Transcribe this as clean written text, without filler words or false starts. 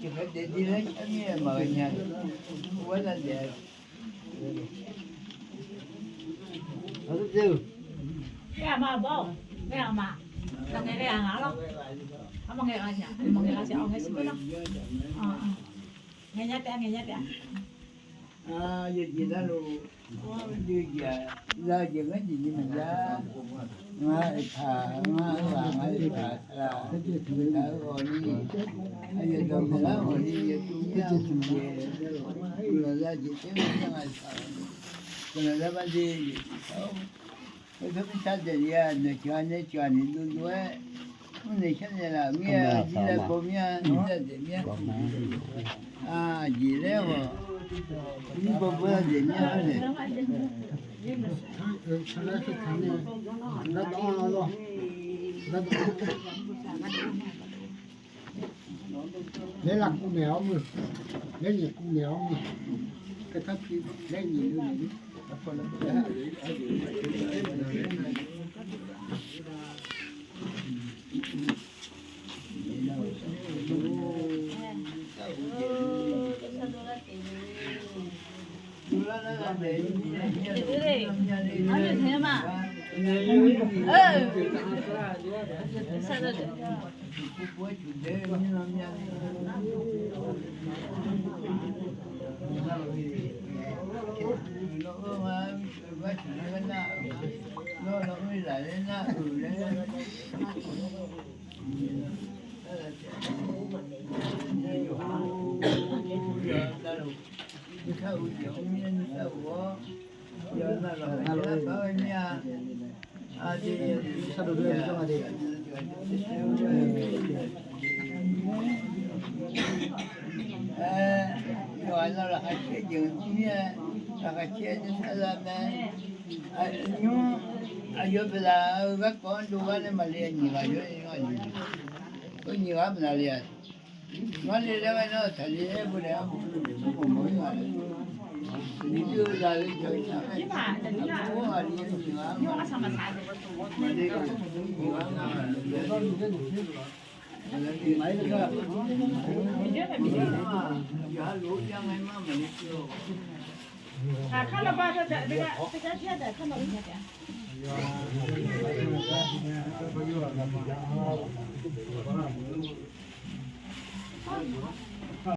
Chỉ phải để đi lấy cái gì mà nhà quá là đẹp. Ở đây chưa? Cái mà bố, cái mà, thằng này cái ngã lắm. Không nghe anh nhỉ, không nghe anh sẽ ông nghe xin lắm. Nghe nhát đấy. Gì đó luôn. Như giờ ra chuyện cái gì mà ra ngay thà ngay là rồi đi bây giờ đồng thì lá rồi đi chung nhau về là ra chuyện cái ngày còn là ra ban đi cái thứ mình để ra để cho anh đuôi đuôi này chắc là nghe gì là có nghe để nghe gì đấy mà đi bộ bữa để nghe này lấy là con mèo mà lấy gì con mèo mà cái thắt gì lấy gì nữa này Anh thế mà. Sao được? Gọi là cái chuyện là cái chuyện là nhưng ayo bila các con dua ni malia ni ayo ni có nhiều lắm là liền nó đi ra nó thầy đi bữa nào cũng mới mà 你就来了就讲，你嘛，你那，我啊，你你啊，你往上面查的。这个你啊，买那个，明天的明天的。呀，路上还嘛没有。啊，看了吧？这个现在看到一些点。